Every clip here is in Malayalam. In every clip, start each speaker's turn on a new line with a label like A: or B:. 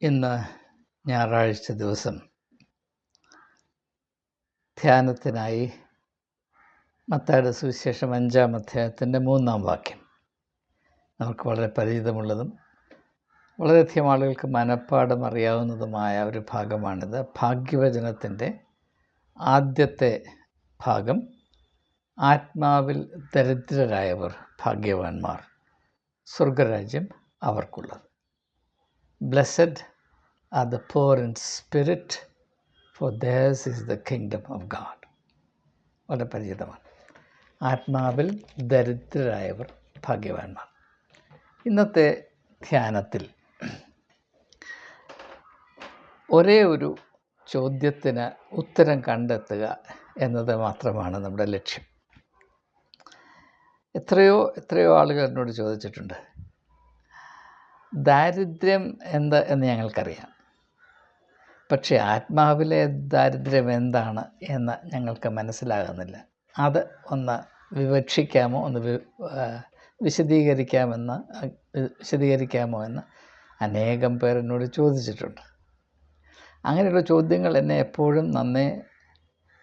A: ഇന്ന് ഞായറാഴ്ച ദിവസം ധ്യാനത്തിനായി മത്തായിയുടെ സുവിശേഷം 5-ാം അധ്യായത്തിൻ്റെ 3-ാം വാക്യം നമുക്ക് വളരെ പരിചിതമുള്ളതും വളരെയധികം ആളുകൾക്ക് മനഃപ്പാഠം അറിയാവുന്നതുമായ ഒരു ഭാഗമാണിത്. ഭാഗ്യവചനത്തിൻ്റെ ആദ്യത്തെ ഭാഗം, ആത്മാവിൽ ദരിദ്രരായവർ ഭാഗ്യവാന്മാർ, സ്വർഗരാജ്യം അവർക്കുള്ളത്. Blessed are the poor in spirit, for theirs is the kingdom of God. വളരെ പരിചിതമാണ്. ആത്മാവിൽ ദരിദ്രരായവർ ഭാഗ്യവാന്മാർ. ഇന്നത്തെ ധ്യാനത്തിൽ ഒരേ ഒരു ചോദ്യത്തിന് ഉത്തരം കണ്ടെത്തുക എന്നത് മാത്രമാണ് നമ്മുടെ ലക്ഷ്യം. എത്രയോ ആളുകൾ എന്നോട് ചോദിച്ചിട്ടുണ്ട്, ദാരിദ്ര്യം എന്ത് എന്ന് ഞങ്ങൾക്കറിയാം, പക്ഷേ ആത്മാവിലെ ദാരിദ്ര്യം എന്താണ് എന്ന് ഞങ്ങൾക്ക് മനസ്സിലാകുന്നില്ല. അത് ഒന്ന് വിവക്ഷിക്കാമോ, വിശദീകരിക്കാമോ എന്ന് അനേകം പേർ എന്നോട് ചോദിച്ചിട്ടുണ്ട്. അങ്ങനെയുള്ള ചോദ്യങ്ങൾ എന്നെ എപ്പോഴും നന്നേ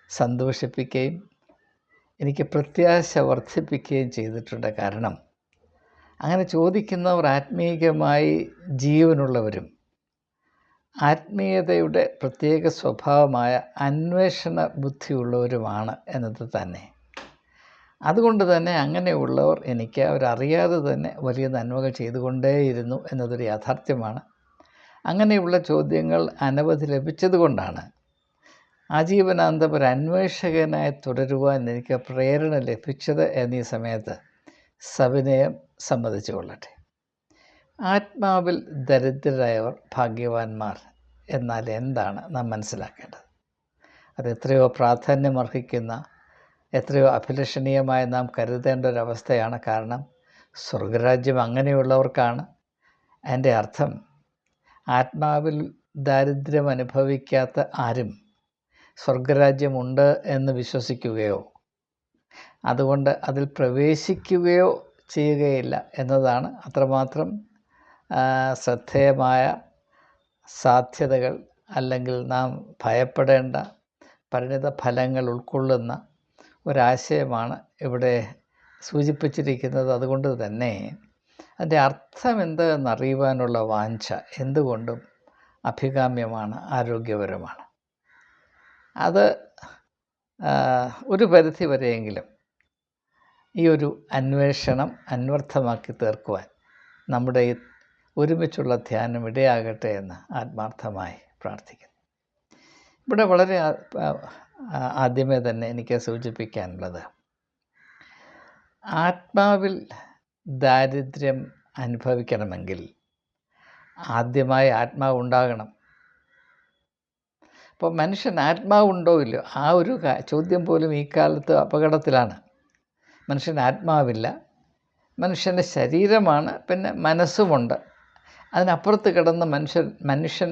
A: സന്തോഷിപ്പിക്കുകയും എനിക്ക് പ്രത്യാശ വർദ്ധിപ്പിക്കുകയും ചെയ്തിട്ടുണ്ട്. കാരണം അങ്ങനെ ചോദിക്കുന്നവർ ആത്മീയമായി ജീവനുള്ളവരും ആത്മീയതയുടെ പ്രത്യേക സ്വഭാവമായ അന്വേഷണ ബുദ്ധിയുള്ളവരുമാണ് എന്നത് തന്നെ. അതുകൊണ്ട് തന്നെ അങ്ങനെയുള്ളവർ എനിക്ക് അവരറിയാതെ തന്നെ വലിയ നന്മകൾ ചെയ്തുകൊണ്ടേയിരുന്നു എന്നതൊരു യാഥാർത്ഥ്യമാണ്. അങ്ങനെയുള്ള ചോദ്യങ്ങൾ അനവധി ലഭിച്ചതുകൊണ്ടാണ് ആജീവനാന്തം ഒരു അന്വേഷകനായി തുടരുവാൻ എനിക്ക് പ്രേരണ ലഭിച്ചത് എന്നീ സമയത്ത് സവിനയം സമ്മതിച്ചു കൊള്ളട്ടെ. ആത്മാവിൽ ദരിദ്രരായവർ ഭാഗ്യവാന്മാർ എന്നാൽ എന്താണ് നാം മനസ്സിലാക്കേണ്ടത്? അത് എത്രയോ പ്രാധാന്യമർഹിക്കുന്ന, എത്രയോ അഭിലഷണീയമായി നാം കരുതേണ്ട ഒരവസ്ഥയാണ്. കാരണം സ്വർഗരാജ്യം അങ്ങനെയുള്ളവർക്കാണ്. അതിൻ്റെ അർത്ഥം ആത്മാവിൽ ദാരിദ്ര്യം അനുഭവിക്കാത്ത ആരും സ്വർഗരാജ്യമുണ്ട് എന്ന് വിശ്വസിക്കുകയോ അതുകൊണ്ട് അതിൽ പ്രവേശിക്കുകയോ ചെയ്യുകയില്ല എന്നതാണ്. അത്രമാത്രം ശ്രദ്ധേയമായ സാധ്യതകൾ അല്ലെങ്കിൽ നാം ഭയപ്പെടേണ്ട പരിണിത ഫലങ്ങൾ ഉൾക്കൊള്ളുന്ന ഒരാശയമാണ് ഇവിടെ സൂചിപ്പിച്ചിരിക്കുന്നത്. അതുകൊണ്ട് തന്നെ അതിൻ്റെ അർത്ഥം എന്ത് എന്നറിയുവാനുള്ള വാഞ്ച എന്തുകൊണ്ടും അഭികാമ്യമാണ്, ആരോഗ്യപരമാണ്. അത് ഒരു പരിധി വരെയെങ്കിലും ഈ ഒരു അന്വേഷണം അന്വർത്ഥമാക്കി തീർക്കുവാൻ നമ്മുടെ ഈ ഒരുമിച്ചുള്ള ധ്യാനം ഇടയാകട്ടെ എന്ന് ആത്മാർത്ഥമായി പ്രാർത്ഥിക്കുന്നു. ഇവിടെ വളരെ ആദ്യമേ തന്നെ എനിക്ക് സൂചിപ്പിക്കാനുള്ളത്, ആത്മാവിൽ ദാരിദ്ര്യം അനുഭവിക്കണമെങ്കിൽ ആദ്യമായി ആത്മാവ് ഉണ്ടാകണം. അപ്പോൾ മനുഷ്യൻ ആത്മാവുണ്ടോ ഇല്ലയോ, ആ ഒരു ചോദ്യം പോലും ഈ കാലത്ത് അപകടത്തിലാണ്. മനുഷ്യന് ആത്മാവില്ല, മനുഷ്യൻ്റെ ശരീരമാണ്, പിന്നെ മനസ്സുമുണ്ട്. അതിനപ്പുറത്ത് കിടന്ന മനുഷ്യൻ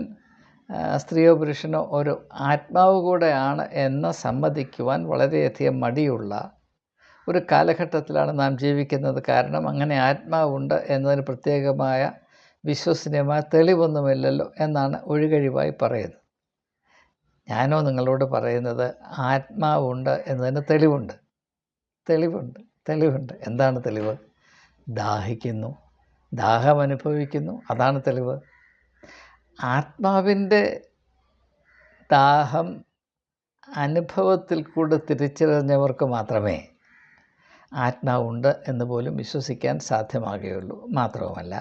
A: സ്ത്രീയോ പുരുഷനോ ഒരു ആത്മാവ് കൂടെയാണ് എന്ന് സമ്മതിക്കുവാൻ വളരെയധികം മടിയുള്ള ഒരു കാലഘട്ടത്തിലാണ് നാം ജീവിക്കുന്നത്. കാരണം അങ്ങനെ ആത്മാവുണ്ട് എന്നതിന് പ്രത്യേകമായ വിശ്വസനീയമായ തെളിവൊന്നുമില്ലല്ലോ എന്നാണ് ഒഴികഴിവായി പറയുന്നത്. ഞാനോ നിങ്ങളോട് പറയുന്നത് ആത്മാവുണ്ട് എന്നതിന് തെളിവുണ്ട്. എന്താണ് തെളിവ്? ദാഹിക്കുന്നു, ദാഹം അനുഭവിക്കുന്നു, അതാണ് തെളിവ്. ആത്മാവിൻ്റെ ദാഹം അനുഭവത്തിൽ കൂടെ തിരിച്ചറിഞ്ഞവർക്ക് മാത്രമേ ആത്മാവുണ്ട് എന്ന് പോലും വിശ്വസിക്കാൻ സാധ്യമാകുകയുള്ളൂ. മാത്രവുമല്ല,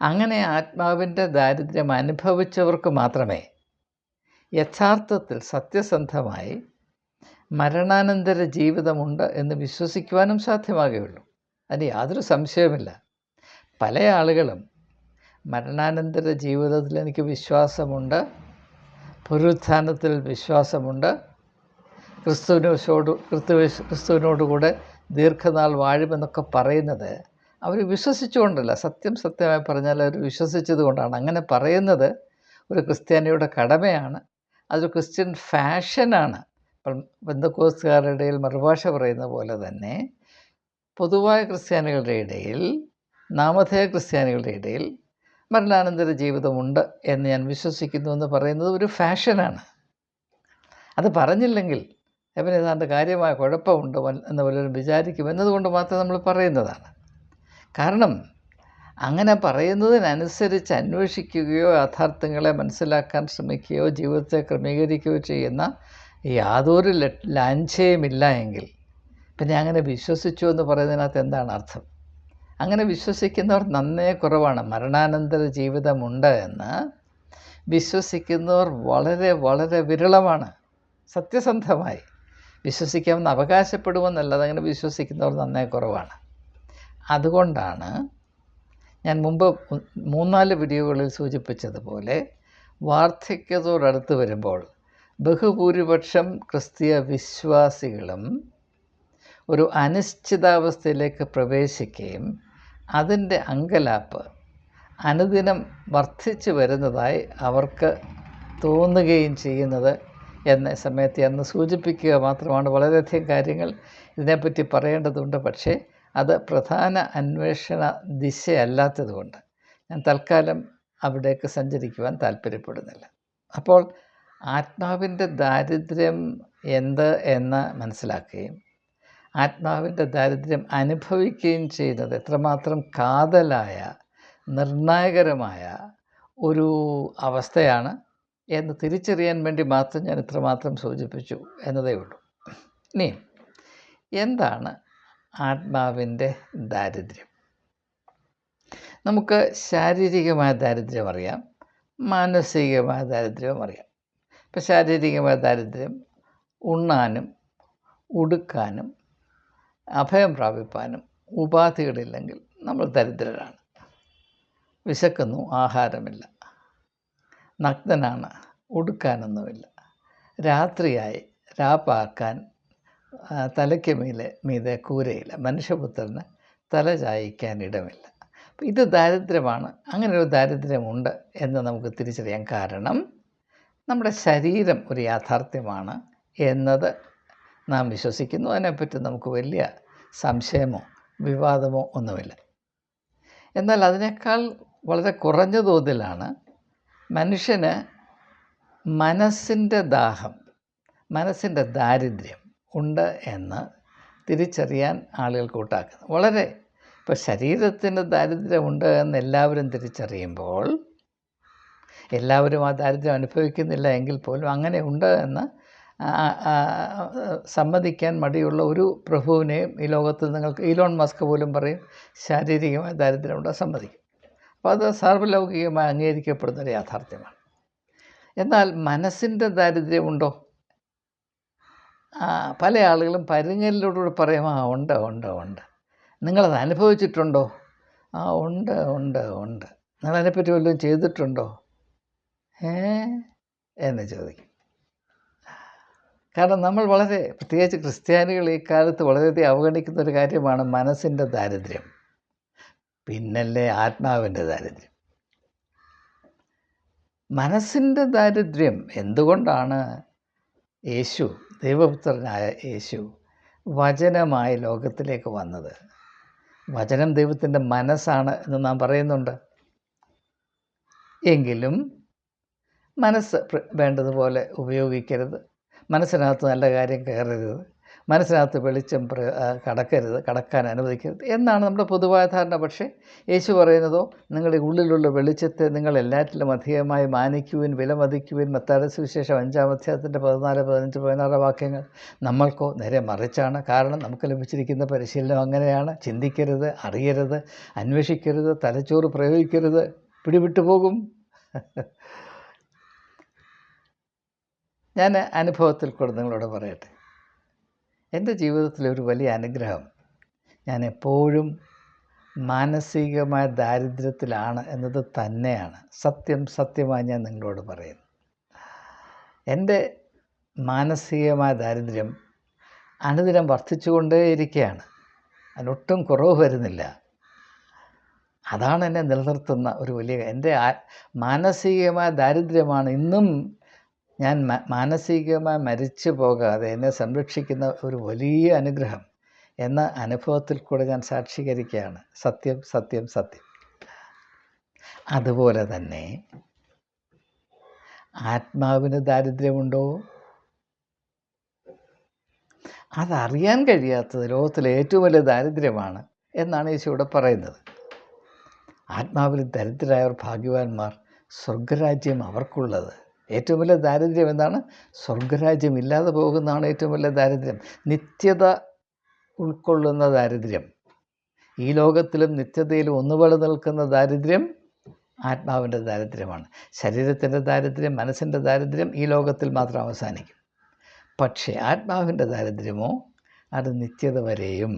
A: അങ്ങനെ ആത്മാവിൻ്റെ ദാരിദ്ര്യം അനുഭവിച്ചവർക്ക് മാത്രമേ യഥാർത്ഥത്തിൽ സത്യസന്ധമായി മരണാനന്തര ജീവിതമുണ്ട് എന്ന് വിശ്വസിക്കുവാനും സാധ്യമാകുകയുള്ളൂ. അതിന് യാതൊരു സംശയവുമില്ല. പല ആളുകളും മരണാനന്തര ജീവിതത്തിൽ എനിക്ക് വിശ്വാസമുണ്ട്, പുനരുത്ഥാനത്തിൽ വിശ്വാസമുണ്ട്, ക്രിസ്തുവിനോടുകൂടെ ദീർഘനാൾ വാഴുമെന്നൊക്കെ പറയുന്നത് അവർ വിശ്വസിച്ചുകൊണ്ടല്ല. സത്യമായി പറഞ്ഞാൽ അവർ വിശ്വസിച്ചത് കൊണ്ടാണ്. അങ്ങനെ പറയുന്നത് ഒരു ക്രിസ്ത്യാനിയുടെ കടമയാണ്, അതൊരു ക്രിസ്ത്യൻ ഫാഷനാണ്. അപ്പം പെന്തക്കോസ്തുകാരുടെ ഇടയിൽ മറുഭാഷ പറയുന്ന പോലെ തന്നെ പൊതുവായ ക്രിസ്ത്യാനികളുടെ ഇടയിൽ, നാമധേയ ക്രിസ്ത്യാനികളുടെ ഇടയിൽ മരണാനന്തര ജീവിതമുണ്ട് എന്ന് ഞാൻ വിശ്വസിക്കുന്നു എന്ന് പറയുന്നത് ഒരു ഫാഷനാണ്. അത് പറഞ്ഞില്ലെങ്കിൽ അവന് ഏതാണ്ട് കാര്യമായ കുഴപ്പമുണ്ട് എന്ന് പലരും വിചാരിക്കും എന്നതുകൊണ്ട് മാത്രം നമ്മൾ പറയുന്നതാണ്. കാരണം അങ്ങനെ പറയുന്നതിനനുസരിച്ച് അന്വേഷിക്കുകയോ യാഥാർത്ഥ്യങ്ങളെ മനസ്സിലാക്കാൻ ശ്രമിക്കുകയോ ജീവിതത്തെ ക്രമീകരിക്കുകയോ ചെയ്യുന്ന യാതൊരു ലാഞ്ചയുമില്ല എങ്കിൽ പിന്നെ അങ്ങനെ വിശ്വസിച്ചു എന്ന് പറയുന്നതിനകത്ത് എന്താണ് അർത്ഥം? അങ്ങനെ വിശ്വസിക്കുന്നവർ നന്നേ കുറവാണ്. മരണാനന്തര ജീവിതമുണ്ട് എന്ന് വിശ്വസിക്കുന്നവർ വളരെ വളരെ വിരളമാണ്. സത്യസന്ധമായി വിശ്വസിക്കാമെന്ന് അവകാശപ്പെടുമെന്നല്ലാതെ അങ്ങനെ വിശ്വസിക്കുന്നവർ നന്നേ കുറവാണ്. അതുകൊണ്ടാണ് ഞാൻ മുമ്പ് 3-4 വീഡിയോകളിൽ സൂചിപ്പിച്ചതുപോലെ വാർദ്ധക്യത്തോടടുത്ത് വരുമ്പോൾ ബഹുഭൂരിപക്ഷം ക്രിസ്തീയ വിശ്വാസികളും ഒരു അനിശ്ചിതാവസ്ഥയിലേക്ക് പ്രവേശിക്കുകയും അതിൻ്റെ അങ്കലാപ്പ് അനുദിനം വർദ്ധിച്ചു വരുന്നതായി അവർക്ക് തോന്നുകയും ചെയ്യുന്നത് എന്ന സമയത്ത് അന്ന് സൂചിപ്പിക്കുക മാത്രമാണ്. വളരെയധികം കാര്യങ്ങൾ ഇതിനെപ്പറ്റി പറയേണ്ടതുണ്ട്. പക്ഷേ അത് പ്രധാന അന്വേഷണ ദിശയല്ലാത്തതുകൊണ്ട് ഞാൻ തൽക്കാലം അവിടേക്ക് സഞ്ചരിക്കുവാൻ താല്പര്യപ്പെടുന്നില്ല. അപ്പോൾ ആത്മാവിൻ്റെ ദാരിദ്ര്യം എന്ത് എന്ന് മനസ്സിലാക്കുകയും ആത്മാവിൻ്റെ ദാരിദ്ര്യം അനുഭവിക്കുകയും ചെയ്യുന്നത് എത്രമാത്രം കാതലായ നിർണായകരമായ ഒരു അവസ്ഥയാണ് എന്ന് തിരിച്ചറിയാൻ വേണ്ടി മാത്രം ഞാൻ ഇത്രമാത്രം സൂചിപ്പിച്ചു എന്നതേ ഉള്ളൂ. ഇനി എന്താണ് ആത്മാവിൻ്റെ ദാരിദ്ര്യം? നമുക്ക് ശാരീരികമായ ദാരിദ്ര്യം അറിയാം, മാനസികമായ ദാരിദ്ര്യവും അറിയാം. ഇപ്പം ശാരീരികമായ ദാരിദ്ര്യം ഉണ്ണാനും ഉടുക്കാനും അഭയം പ്രാപിപ്പാനും ഉപാധികളില്ലെങ്കിൽ നമ്മൾ ദരിദ്രരാണ്. വിശക്കുന്നു, ആഹാരമില്ല, നഗ്നനാണ്, ഉടുക്കാനൊന്നുമില്ല, രാത്രിയായി രാപ്പാക്കാൻ തലയ്ക്ക് മീതെ കൂരയില്ല, മനുഷ്യപുത്രന് തല ചായ്ക്കാൻ ഇടമില്ല. അപ്പോൾ ഇത് ദാരിദ്ര്യമാണ്. അങ്ങനെയൊരു ദാരിദ്ര്യമുണ്ട് എന്ന് നമുക്ക് തിരിച്ചറിയാൻ കാരണം നമ്മുടെ ശരീരം ഒരു യാഥാർത്ഥ്യമാണ് എന്നത് നാം വിശ്വസിക്കുന്നു. അതിനെപ്പറ്റി നമുക്ക് വലിയ സംശയമോ വിവാദമോ ഒന്നുമില്ല. എന്നാൽ അതിനേക്കാൾ വളരെ കുറഞ്ഞ തോതിലാണ് മനുഷ്യന് മനസ്സിൻ്റെ ദാഹം, മനസ്സിൻ്റെ ദാരിദ്ര്യം ഉണ്ട് എന്ന് തിരിച്ചറിയാൻ ആളുകൾ കൂട്ടാക്കുന്നത്. വളരെ ഇപ്പോൾ ശരീരത്തിന് ദാരിദ്ര്യമുണ്ട് എന്ന് എല്ലാവരും തിരിച്ചറിയുമ്പോൾ എല്ലാവരും ആ ദാരിദ്ര്യം അനുഭവിക്കുന്നില്ല എങ്കിൽ പോലും അങ്ങനെ ഉണ്ട് എന്ന് സമ്മതിക്കാൻ മടിയുള്ള ഒരു പ്രഭുവിനെയും ഈ ലോകത്തിൽ നിങ്ങൾക്ക് ഇലോൺ മസ്ക് പോലും പറയും ശാരീരികമായ ദാരിദ്ര്യമുണ്ട്, സമ്മതിക്കും. അപ്പോൾ അത് സാർവലൗകികമായി അംഗീകരിക്കപ്പെടുന്നൊരു യാഥാർത്ഥ്യമാണ്. എന്നാൽ മനസ്സിൻ്റെ ദാരിദ്ര്യമുണ്ടോ? പല ആളുകളും പരുങ്ങലിലൂടെ പറയും ഉണ്ട് ഉണ്ട് ഉണ്ട്. നിങ്ങളത് അനുഭവിച്ചിട്ടുണ്ടോ? ഉണ്ട് ഉണ്ട് ഉണ്ട്. നിങ്ങളതിനെപ്പറ്റി വല്ലതും ചെയ്തിട്ടുണ്ടോ എന്ന് ചോദിക്കും. കാരണം നമ്മൾ വളരെ, പ്രത്യേകിച്ച് ക്രിസ്ത്യാനികൾ ഈ കാലത്ത് വളരെയധികം അവഗണിക്കുന്ന ഒരു കാര്യമാണ് മനസ്സിൻ്റെ ദാരിദ്ര്യം. പിന്നല്ലേ ആത്മാവിൻ്റെ ദാരിദ്ര്യം. മനസ്സിൻ്റെ ദാരിദ്ര്യം എന്തുകൊണ്ടാണ് യേശു, ദൈവപുത്രനായ യേശു വചനമായി ലോകത്തിലേക്ക് വന്നത്? വചനം ദൈവത്തിൻ്റെ മനസ്സാണ് എന്ന് നാം പറയുന്നുണ്ട്. എങ്കിലും മനസ്സ് വേണ്ടതുപോലെ ഉപയോഗിക്കരുത്, മനസ്സിനകത്ത് നല്ല കാര്യം കയറരുത്, മനസ്സിനകത്ത് വെളിച്ചം കടക്കാൻ അനുവദിക്കരുത് എന്നാണ് നമ്മുടെ പൊതുവായ ധാരണ. പക്ഷേ യേശു പറയുന്നതോ, നിങ്ങളുടെ ഉള്ളിലുള്ള വെളിച്ചത്തെ നിങ്ങൾ എല്ലാറ്റിലും അധികമായി മാനിക്കുവിൻ, വിലമതിക്കുവിൻ. മത്തായിയുടെ സുവിശേഷം 5-ാം അധ്യായത്തിൻ്റെ 14, 15, 16 വാക്യങ്ങൾ. നമ്മൾക്കോ നേരെ മറിച്ചാണ്. കാരണം നമുക്ക് ലഭിച്ചിരിക്കുന്ന പരിശീലനം അങ്ങനെയാണ്. ചിന്തിക്കരുത്, അറിയരുത്, അന്വേഷിക്കരുത്, തലച്ചോറ് പ്രയോഗിക്കരുത്, പിടിവിട്ടു പോകും. ഞാൻ അനുഭവത്തിൽ കൂടെ നിങ്ങളോട് പറയട്ടെ. എൻ്റെ ജീവിതത്തിലെ ഒരു വലിയ അനുഗ്രഹം, ഞാൻ എപ്പോഴും മാനസികമായ ദാരിദ്ര്യത്തിലാണ് എന്നത് തന്നെയാണ്. സത്യമായി ഞാൻ നിങ്ങളോട് പറയുന്നു. എൻ്റെ മാനസികമായ ദാരിദ്ര്യം അനുദിനം വർദ്ധിച്ചുകൊണ്ടേയിരിക്കുകയാണ്. അതിനൊട്ടും കുറവ് വരുന്നില്ല. അതാണ് എന്നെ നിലനിർത്തുന്ന ഒരു വലിയ, എൻ്റെ മാനസികമായ ദാരിദ്ര്യമാണ് ഇന്നും ഞാൻ മാനസികമായി മരിച്ചു പോകാതെ എന്നെ സംരക്ഷിക്കുന്ന ഒരു വലിയ അനുഗ്രഹം എന്ന അനുഭവത്തിൽ കൂടെ ഞാൻ സാക്ഷീകരിക്കുകയാണ്. സത്യം. അതുപോലെ തന്നെ ആത്മാവിന് ദാരിദ്ര്യമുണ്ടോ? അതറിയാൻ കഴിയാത്തത് ലോകത്തിലെ ഏറ്റവും വലിയ ദാരിദ്ര്യമാണ് എന്നാണ് യേശു ഇവിടെ പറയുന്നത്. ആത്മാവിൽ ദരിദ്രരായവർ ഭാഗ്യവാന്മാർ, സ്വർഗരാജ്യം അവർക്കുള്ളത്. ഏറ്റവും വലിയ ദാരിദ്ര്യം എന്താണ്? സ്വർഗരാജ്യം ഇല്ലാതെ പോകുന്നതാണ് ഏറ്റവും വലിയ ദാരിദ്ര്യം. നിത്യത ഉൾക്കൊള്ളുന്ന ദാരിദ്ര്യം, ഈ ലോകത്തിലും നിത്യതയിലും ഒന്നുപോലെ നിൽക്കുന്ന ദാരിദ്ര്യം ആത്മാവിൻ്റെ ദാരിദ്ര്യമാണ്. ശരീരത്തിൻ്റെ ദാരിദ്ര്യം, മനസ്സിൻ്റെ ദാരിദ്ര്യം ഈ ലോകത്തിൽ മാത്രം അവസാനിക്കും. പക്ഷേ ആത്മാവിൻ്റെ ദാരിദ്ര്യമോ അത് നിത്യത വരെയും.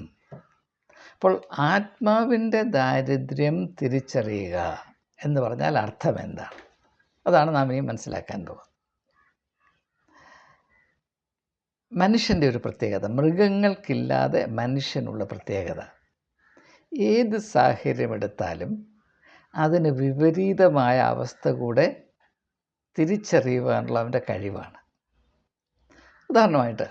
A: അപ്പോൾ ആത്മാവിൻ്റെ ദാരിദ്ര്യം തിരിച്ചറിയുക എന്ന് പറഞ്ഞാൽ അർത്ഥം എന്താണ്? അതാണ് നാം ഇനി മനസ്സിലാക്കാൻ പോകുന്നത്. മനുഷ്യൻ്റെ ഒരു പ്രത്യേകത, മൃഗങ്ങൾക്കില്ലാതെ മനുഷ്യനുള്ള പ്രത്യേകത, ഏത് സാഹചര്യമെടുത്താലും അതിന് വിപരീതമായ അവസ്ഥ കൂടെ തിരിച്ചറിയുവാനുള്ള അവൻ്റെ കഴിവാണ്. ഉദാഹരണമായിട്ട്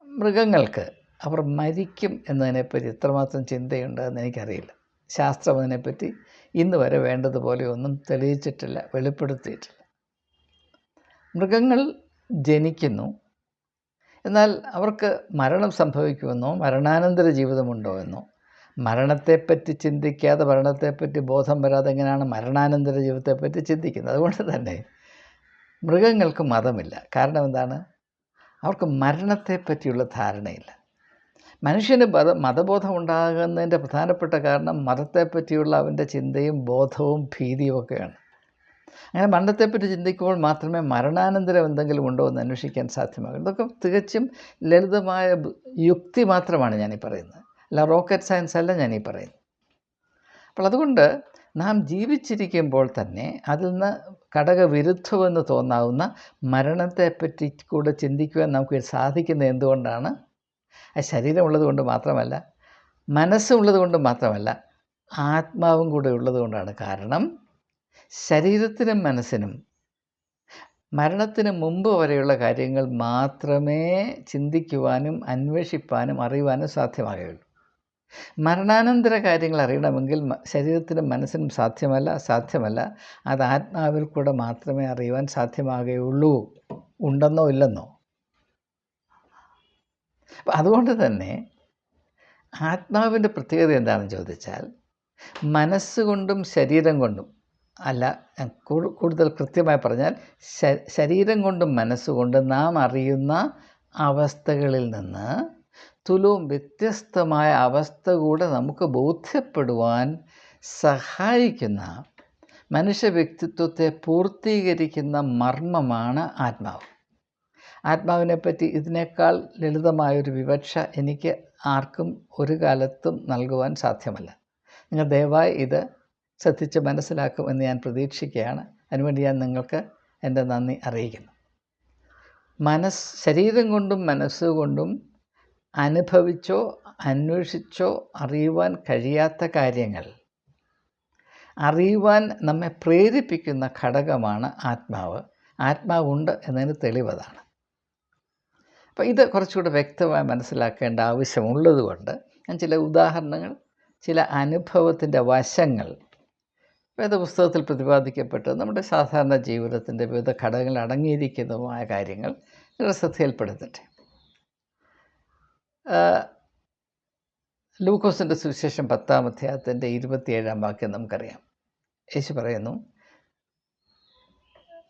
A: മൃഗങ്ങൾക്ക് അവർ മരിക്കും എന്നതിനെപ്പറ്റി എത്രമാത്രം ചിന്തയുണ്ട് എന്ന് എനിക്കറിയില്ല. ശാസ്ത്രം അതിനെപ്പറ്റി ഇന്ന് വരെ വേണ്ടതുപോലെ ഒന്നും തെളിയിച്ചിട്ടില്ല, വെളിപ്പെടുത്തിയിട്ടില്ല. മൃഗങ്ങൾ ജനിക്കുന്നു, എന്നാൽ അവർക്ക് മരണം സംഭവിക്കുമെന്നോ മരണാനന്തര ജീവിതമുണ്ടോ എന്നോ, മരണത്തെപ്പറ്റി ചിന്തിക്കാതെ, മരണത്തെപ്പറ്റി ബോധം വരാതെ എങ്ങനെയാണ് മരണാനന്തര ജീവിതത്തെപ്പറ്റി ചിന്തിക്കുന്നത്? അതുകൊണ്ട് തന്നെ മൃഗങ്ങൾക്ക് മതമില്ല. കാരണം എന്താണ്? അവർക്ക് മരണത്തെപ്പറ്റിയുള്ള ധാരണയില്ല. മനുഷ്യന് മതബോധം ഉണ്ടാകുന്നതിൻ്റെ പ്രധാനപ്പെട്ട കാരണം മതത്തെപ്പറ്റിയുള്ള അവൻ്റെ ചിന്തയും ബോധവും ഭീതിയും ഒക്കെയാണ്. അങ്ങനെ മരണത്തെപ്പറ്റി ചിന്തിക്കുമ്പോൾ മാത്രമേ മരണാനന്തരം എന്തെങ്കിലും ഉണ്ടോ എന്ന് അന്വേഷിക്കാൻ സാധ്യമാകൂ. ഇതൊക്കെ തികച്ചും ലളിതമായ യുക്തി മാത്രമാണ് ഞാനീ പറയുന്നത്, അല്ല റോക്കറ്റ് സയൻസ് അല്ല ഞാനീ പറയുന്നത്. അപ്പോൾ അതുകൊണ്ട് നാം ജീവിച്ചിരിക്കുമ്പോൾ തന്നെ അതിൽ നിന്ന് ഘടകവിരുദ്ധമെന്ന് തോന്നാവുന്ന മരണത്തെപ്പറ്റി കൂടെ ചിന്തിക്കുവാൻ നമുക്ക് സാധിക്കുന്നത് എന്തുകൊണ്ടാണ്? ആ ശരീരമുള്ളത് കൊണ്ട് മാത്രമല്ല, മനസ്സുള്ളത് കൊണ്ട് മാത്രമല്ല, ആത്മാവും കൂടെ ഉള്ളത് കൊണ്ടാണ്. കാരണം ശരീരത്തിനും മനസ്സിനും മരണത്തിന് മുമ്പ് വരെയുള്ള കാര്യങ്ങൾ മാത്രമേ ചിന്തിക്കുവാനും അന്വേഷിപ്പാനും അറിയുവാനും സാധ്യമാകുകയുള്ളൂ. മരണാനന്തര കാര്യങ്ങൾ അറിയണമെങ്കിൽ ശരീരത്തിനും മനസ്സിനും സാധ്യമല്ല. അത് ആത്മാവിൽ കൂടെ മാത്രമേ അറിയുവാൻ സാധ്യമാകുകയുള്ളൂ, ഉണ്ടെന്നോ ഇല്ലെന്നോ. അപ്പം അതുകൊണ്ട് തന്നെ ആത്മാവിൻ്റെ പ്രത്യേകത എന്താണെന്ന് ചോദിച്ചാൽ, മനസ്സുകൊണ്ടും ശരീരം കൊണ്ടും അല്ല, കൂടുതൽ കൃത്യമായി പറഞ്ഞാൽ ശരീരം കൊണ്ടും മനസ്സുകൊണ്ടും നാം അറിയുന്ന അവസ്ഥകളിൽ നിന്ന് തുലവും വ്യത്യസ്തമായ അവസ്ഥ കൂടെ നമുക്ക് ബോധ്യപ്പെടുവാൻ സഹായിക്കുന്ന, മനുഷ്യ വ്യക്തിത്വത്തെ പൂർത്തീകരിക്കുന്ന മർമ്മമാണ് ആത്മാവ്. ആത്മാവിനെപ്പറ്റി ഇതിനേക്കാൾ ലളിതമായൊരു വിവക്ഷ എനിക്ക് ആർക്കും ഒരു കാലത്തും നൽകുവാൻ സാധ്യമല്ല. നിങ്ങൾ ദയവായി ഇത് ശ്രദ്ധിച്ച് മനസ്സിലാക്കുമെന്ന് ഞാൻ പ്രതീക്ഷിക്കുകയാണ്. അതിനുവേണ്ടി ഞാൻ നിങ്ങൾക്ക് എൻ്റെ നന്ദി അറിയിക്കുന്നു. ശരീരം കൊണ്ടും മനസ്സുകൊണ്ടും അനുഭവിച്ചോ അന്വേഷിച്ചോ അറിയുവാൻ കഴിയാത്ത കാര്യങ്ങൾ അറിയുവാൻ നമ്മെ പ്രേരിപ്പിക്കുന്ന ഘടകമാണ് ആത്മാവ്. ആത്മാവുണ്ട് എന്നതിന് തെളിവതാണ്. അപ്പോൾ ഇത് കുറച്ചുകൂടെ വ്യക്തമായി മനസ്സിലാക്കേണ്ട ആവശ്യമുള്ളതുകൊണ്ട് ഞാൻ ചില ഉദാഹരണങ്ങൾ, ചില അനുഭവത്തിൻ്റെ വശങ്ങൾ വേദപുസ്തകത്തിൽ പ്രതിപാദിക്കപ്പെട്ട് നമ്മുടെ സാധാരണ ജീവിതത്തിൻ്റെ വിവിധ ഘടകങ്ങൾ അടങ്ങിയിരിക്കുന്നതുമായ കാര്യങ്ങൾ നിങ്ങളുടെ ശ്രദ്ധയിൽപ്പെടുത്തട്ടെ. ലൂക്കോസിൻ്റെ സുവിശേഷം 10-ാം അധ്യായത്തിൻ്റെ 27-ാം വാക്യം നമുക്കറിയാം. യേശു പറയുന്നു,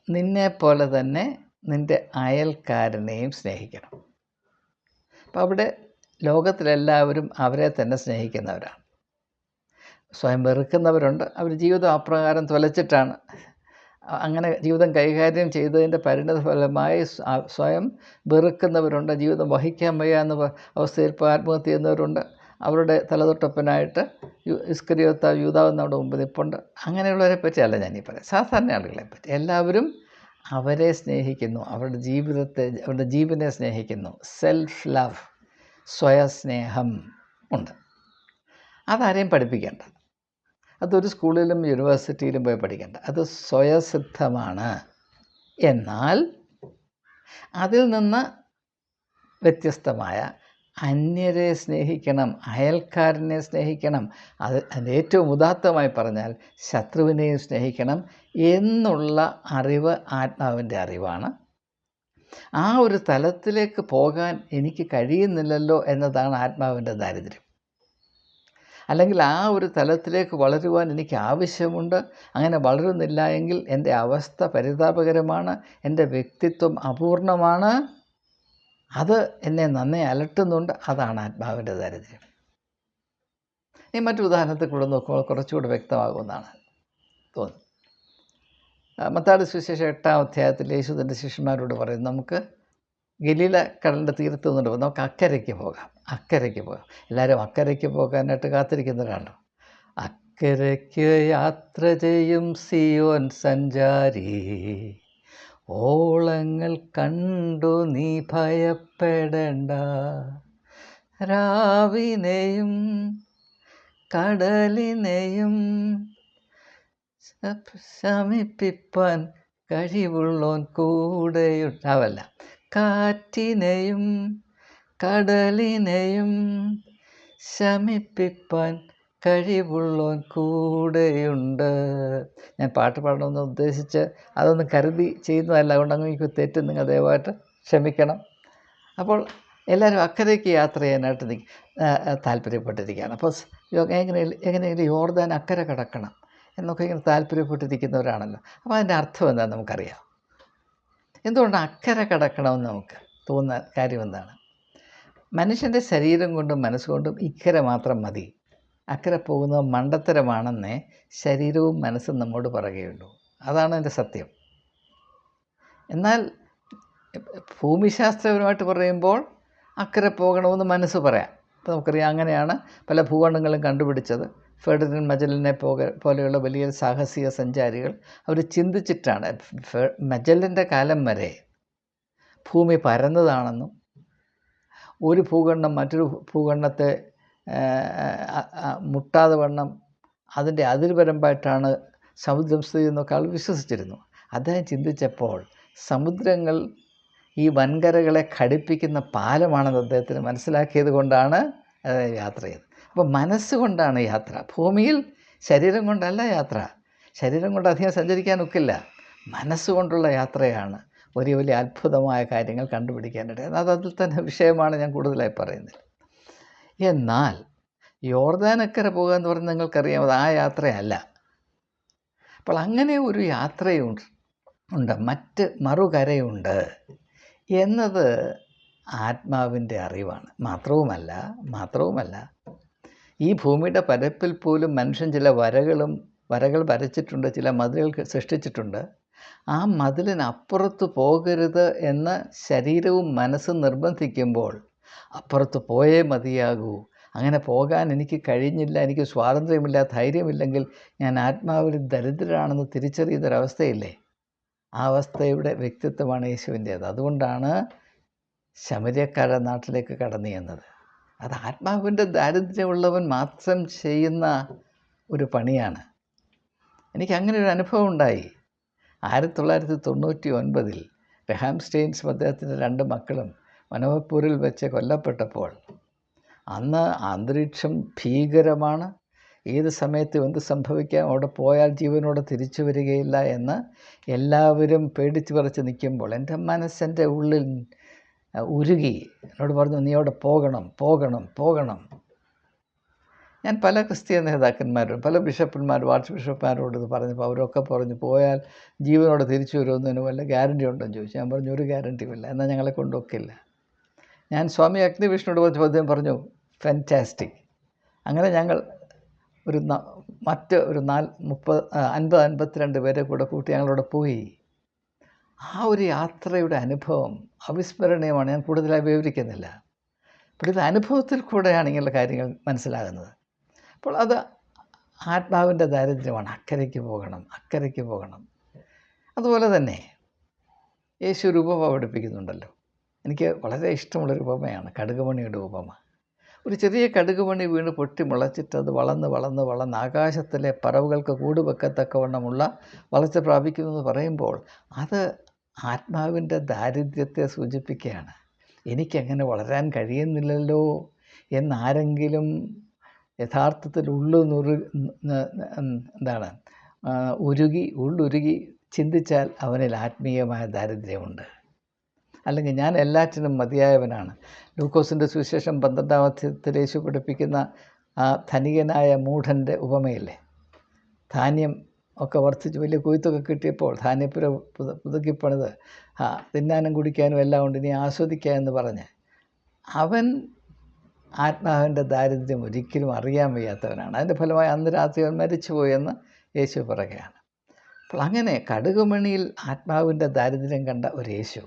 A: നിന്നെപ്പോലെ തന്നെ നിൻ്റെ അയൽക്കാരനെയും സ്നേഹിക്കണം. അപ്പോൾ അവിടെ ലോകത്തിലെല്ലാവരും അവരെ തന്നെ സ്നേഹിക്കുന്നവരാണ്. സ്വയം വെറുക്കുന്നവരുണ്ട്. അവർ ജീവിതം അപ്രകാരം തുലച്ചിട്ടാണ്, അങ്ങനെ ജീവിതം കൈകാര്യം ചെയ്തതിൻ്റെ പരിണത ഫലമായി സ്വയം വെറുക്കുന്നവരുണ്ട്. ജീവിതം വഹിക്കാൻ വയ്യ എന്ന അവസ്ഥയിൽ ആത്മഹത്യ ചെയ്യുന്നവരുണ്ട്. അവരുടെ തലതൊട്ടപ്പനായിട്ട് ഇസ്കരിയോത്ത യൂദാവ് നമ്മുടെ മുമ്പ് നിൽപ്പുണ്ട്. അങ്ങനെയുള്ളവരെ പറ്റിയല്ല ഞാനീ പറയാം, സാധാരണ ആളുകളെ പറ്റി. എല്ലാവരും അവരെ സ്നേഹിക്കുന്നു, അവരുടെ ജീവിതത്തെ, അവരുടെ ജീവനെ സ്നേഹിക്കുന്നു. സെൽഫ് ലവ്, സ്വയസ്നേഹം ഉണ്ട്. അതാരെയും പഠിപ്പിക്കേണ്ട, അതൊരു സ്കൂളിലും യൂണിവേഴ്സിറ്റിയിലും പോയി പഠിക്കേണ്ട, അത് സ്വയസിദ്ധമാണ്. എന്നാൽ അതിൽ നിന്ന് വ്യത്യസ്തമായ അന്യരെ സ്നേഹിക്കണം, അയൽക്കാരനെ സ്നേഹിക്കണം, അതിൻ്റെ ഏറ്റവും ഉദാത്തമായി പറഞ്ഞാൽ ശത്രുവിനെയും സ്നേഹിക്കണം എന്നുള്ള അറിവ് ആത്മാവിൻ്റെ അറിവാണ്. ആ ഒരു തലത്തിലേക്ക് പോകാൻ എനിക്ക് കഴിയുന്നില്ലല്ലോ എന്നതാണ് ആത്മാവിൻ്റെ ദാരിദ്ര്യം. അല്ലെങ്കിൽ ആ ഒരു തലത്തിലേക്ക് വളരുവാൻ എനിക്ക് ആവശ്യമുണ്ട്, അങ്ങനെ വളരുന്നില്ല എങ്കിൽ എൻ്റെ അവസ്ഥ പരിതാപകരമാണ്, എൻ്റെ വ്യക്തിത്വം അപൂർണമാണ്, അത് എന്നെ നന്നേ അലട്ടുന്നുണ്ട്. അതാണ് ആത്മാവിൻ്റെ ദാരിദ്ര്യം. ഈ മറ്റു ഉദാഹരണത്തിൽ കൂടെ നോക്കുമ്പോൾ കുറച്ചുകൂടി വ്യക്തമാകുമെന്നാണ് തോന്നുന്നത്. മത്തായിയുടെ സുവിശേഷം 8-ാം അധ്യായത്തിൽ യേശു തൻ്റെ ശിഷ്യന്മാരോട് പറയും, നമുക്ക് ഗലീല കടലിൻ്റെ തീരത്ത് നിന്നുണ്ട് നമുക്ക് അക്കരയ്ക്ക് പോകാം. എല്ലാവരും അക്കരയ്ക്ക് പോകാനായിട്ട് കാത്തിരിക്കുന്നവരാണ്. അക്കരയ്ക്ക് യാത്ര ചെയ്യും സിയോൻ സഞ്ചാരി, ഓളങ്ങൾ കണ്ടു നീ ഭയപ്പെടേണ്ട, രാവിനെയും കടലിനെയും ശമിപ്പിപ്പാൻ കഴിവുള്ളോൻ കൂടെയുണ്ടാവല്ല, കാറ്റിനെയും കടലിനെയും ശമിപ്പിപ്പാൻ കഴിവുള്ളോൻ കൂടെയുണ്ട്. ഞാൻ പാട്ട് പാടണമെന്ന് ഉദ്ദേശിച്ച് അതൊന്നും കരുതി ചെയ്യുന്നതല്ല, അതുകൊണ്ട് എനിക്ക് തെറ്റ് നിങ്ങൾ ദയവായിട്ട് ക്ഷമിക്കണം. അപ്പോൾ എല്ലാവരും അക്കരയ്ക്ക് യാത്ര ചെയ്യാനായിട്ട് താല്പര്യപ്പെട്ടിരിക്കുകയാണ്. അപ്പോൾ എങ്ങനെയെങ്കിലും യോർദാൻ അക്കരെ കടക്കണം എന്നൊക്കെ ഇങ്ങനെ താല്പര്യപ്പെട്ടിരിക്കുന്നവരാണല്ലോ. അപ്പോൾ അതിൻ്റെ അർത്ഥം എന്താണെന്ന് നമുക്കറിയാം. എന്തുകൊണ്ടാണ് അക്കരെ കടക്കണമെന്ന് നമുക്ക് തോന്നുന്ന കാര്യം എന്താണ്? മനുഷ്യൻ്റെ ശരീരം കൊണ്ടും മനസ്സുകൊണ്ടും ഇക്കരെ മാത്രം മതി, അക്കരെ പോകുന്നത് മണ്ടത്തരമാണെന്നേ ശരീരവും മനസ്സും നമ്മോട് പറയുകയുള്ളൂ. അതാണ് എൻ്റെ സത്യം. എന്നാൽ ഭൂമിശാസ്ത്രപരമായിട്ട് പറയുമ്പോൾ അക്കരെ പോകണമെന്ന് മനസ്സ് പറയാം. അപ്പോൾ നമുക്കറിയാം, അങ്ങനെയാണ് പല ഭൂഖണ്ഡങ്ങളും കണ്ടുപിടിച്ചത്. ഫെർഡിനൻഡ് മജലിനെ പോലെയുള്ള വലിയ സാഹസിക സഞ്ചാരികൾ അവർ ചിന്തിച്ചിട്ടാണ്. മജലിൻ്റെ കാലം വരെ ഭൂമി പരന്നതാണെന്നും ഒരു ഭൂഖണ്ഡം മറ്റൊരു ഭൂഖണ്ഡത്തെ മുട്ടാതെ വണ്ണം അതിൻ്റെ അതിർവരമ്പായിട്ടാണ് സമുദ്രം സ്ഥിതി എന്നൊക്കെ ആൾ വിശ്വസിച്ചിരുന്നു. അദ്ദേഹം ചിന്തിച്ചപ്പോൾ സമുദ്രങ്ങൾ ഈ വൻകരകളെ ഘടിപ്പിക്കുന്ന പാലമാണെന്ന് അദ്ദേഹത്തിന് മനസ്സിലാക്കിയത് കൊണ്ടാണ് യാത്ര ചെയ്തത്. അപ്പോൾ മനസ്സുകൊണ്ടാണ് യാത്ര, ഭൂമിയിൽ ശരീരം കൊണ്ടല്ല യാത്ര. ശരീരം കൊണ്ട് അധികം സഞ്ചരിക്കാനൊക്കില്ല. മനസ്സുകൊണ്ടുള്ള യാത്രയാണ് വലിയ വലിയ അത്ഭുതമായ കാര്യങ്ങൾ കണ്ടുപിടിക്കാനിടയായത്. അതിൽ തന്നെ വിഷയമാണ് ഞാൻ കൂടുതലായി പറയുന്നത്. എന്നാൽ യോർദാനക്കരെ പോകുക എന്ന് പറഞ്ഞാൽ നിങ്ങൾക്കറിയാം, അത് ആ യാത്രയല്ല. അപ്പോൾ അങ്ങനെ ഒരു യാത്രയുണ്ട്, മറ്റ് മറുകരയുണ്ട് എന്നത് ആത്മാവിൻ്റെ അറിവാണ്. മാത്രവുമല്ല ഈ ഭൂമിയുടെ പരപ്പിൽ പോലും മനുഷ്യൻ ചില വരകൾ വരച്ചിട്ടുണ്ട്, ചില മതിലുകൾ സൃഷ്ടിച്ചിട്ടുണ്ട്. ആ മതിലിനപ്പുറത്ത് പോകരുത് എന്ന് ശരീരവും മനസ്സും നിർബന്ധിക്കുമ്പോൾ അപ്പുറത്ത് പോയേ മതിയാകൂ. അങ്ങനെ പോകാൻ എനിക്ക് കഴിഞ്ഞില്ല, എനിക്ക് സ്വാതന്ത്ര്യമില്ല, ധൈര്യമില്ലെങ്കിൽ ഞാൻ ആത്മാവിൽ ദരിദ്രരാണെന്ന് തിരിച്ചറിയുന്നൊരവസ്ഥയില്ലേ? ആ അവസ്ഥയുടെ വ്യക്തിത്വമാണ് യേശുവിൻ്റേത്. അതുകൊണ്ടാണ് ശമര്യക്കാരുടെ നാട്ടിലേക്ക് കടന്നു ചെന്നത്. അത് ആത്മാവിൻ്റെ ദാരിദ്ര്യമുള്ളവൻ മാത്രം ചെയ്യുന്ന ഒരു പണിയാണ്. എനിക്കങ്ങനെ ഒരു അനുഭവം ഉണ്ടായി. 1999 റഹാം സ്റ്റെയിൻസും അദ്ദേഹത്തിൻ്റെ 2 മക്കളും മനോഹർപൂരിൽ വെച്ച് കൊല്ലപ്പെട്ടപ്പോൾ അന്ന് അന്തരീക്ഷം ഭീകരമാണ്, ഏത് സമയത്തും എന്ത് സംഭവിക്കാം, അവിടെ പോയാൽ ജീവനോടെ തിരിച്ചു വരികയില്ല എന്ന് എല്ലാവരും പേടിച്ച് വിറച്ച് നിൽക്കുമ്പോൾ എൻ്റെ മനസ്സിൻ്റെ ഉള്ളിൽ ഉരുകി. എന്നോട് പറഞ്ഞു, നീ അവിടെ പോകണം. ഞാൻ പല ക്രിസ്തീയ നേതാക്കന്മാരോട്, പല ബിഷപ്പന്മാരും ആർച്ച് ബിഷപ്പന്മാരോട് ഇത് പറഞ്ഞപ്പോൾ അവരൊക്കെ പറഞ്ഞു, പോയാൽ ജീവനോടെ തിരിച്ചു വരുമെന്നതിന് വല്ല ഗ്യാരണ്ടി ഉണ്ടെന്ന് ചോദിച്ചു. ഞാൻ പറഞ്ഞു, ഒരു ഗ്യാരണ്ടിയുമില്ല, എന്നാൽ ഞങ്ങളെ കൊണ്ടൊക്കില്ല. ഞാൻ സ്വാമി അഗ്നിവിഷ്ണുവിനോട് ചോദ്യം പറഞ്ഞു, ഫാൻറ്റാസ്റ്റിക്. അങ്ങനെ ഞങ്ങൾ മറ്റ് ഒരു 50-52 പേരെ കൂടെ കൂട്ടി ഞങ്ങളവിടെ പോയി. ആ ഒരു യാത്രയുടെ അനുഭവം അവിസ്മരണീയമാണ്. ഞാൻ കൂടുതലായി വിവരിക്കുന്നില്ല. അപ്പോൾ ഇത് അനുഭവത്തിൽ കൂടെയാണ് ഇങ്ങനെയുള്ള കാര്യങ്ങൾ മനസ്സിലാകുന്നത്. അപ്പോൾ അത് ആത്മാവിൻ്റെ ദാരിദ്ര്യമാണ്. അക്കരയ്ക്ക് പോകണം. അതുപോലെ തന്നെ യേശു ഒരു ഉപമ പഠിപ്പിക്കുന്നുണ്ടല്ലോ. എനിക്ക് വളരെ ഇഷ്ടമുള്ളൊരു ഉപമയാണ് കടുകുമണിയുടെ ഉപമ. ഒരു ചെറിയ കടുകുമണി വീണ് പൊട്ടി മുളച്ചിട്ട് അത് വളർന്ന് ആകാശത്തിലെ പറവുകൾക്ക് കൂട് വെക്കത്തക്കവണ്ണമുള്ള വളർച്ച പ്രാപിക്കുന്നു എന്ന് പറയുമ്പോൾ അത് ആത്മാവിൻ്റെ ദാരിദ്ര്യത്തെ സൂചിപ്പിക്കുകയാണ്. എനിക്കങ്ങനെ വളരാൻ കഴിയുന്നില്ലല്ലോ എന്നാരെങ്കിലും യഥാർത്ഥത്തിൽ എന്താണ് ഉള്ളുരുകി ചിന്തിച്ചാൽ അവനിൽ ആത്മീയമായ ദാരിദ്ര്യമുണ്ട്. അല്ലെങ്കിൽ ഞാൻ എല്ലാറ്റിനും മതിയായവനാണ്. ലൂക്കോസിൻ്റെ സുവിശേഷം 12-ാം അധ്യായത്തിൽ യേശു പഠിപ്പിക്കുന്ന ആ ധനികനായ മൂഢൻ്റെ ഉപമയില്ലേ, ധാന്യം ഒക്കെ വർദ്ധിച്ച് വലിയ കൊയ്ത്തൊക്കെ കിട്ടിയപ്പോൾ ധാന്യപ്പുര പുതുക്കിപ്പണിത് തിന്നാനും കുടിക്കാനും എല്ലാം ഉണ്ട്, ഇനി ആസ്വദിക്കുക എന്ന് പറഞ്ഞ് അവൻ ആത്മാവിൻ്റെ ദാരിദ്ര്യം ഒരിക്കലും അറിയാൻ വയ്യാത്തവനാണ്. അതിൻ്റെ ഫലമായി അന്ന് രാത്രി അവൻ മരിച്ചുപോയെന്ന് യേശു പറയുകയാണ്. അപ്പോൾ അങ്ങനെ കടുകുമണിയിൽ ആത്മാവിൻ്റെ ദാരിദ്ര്യം കണ്ട ഒരു യേശു,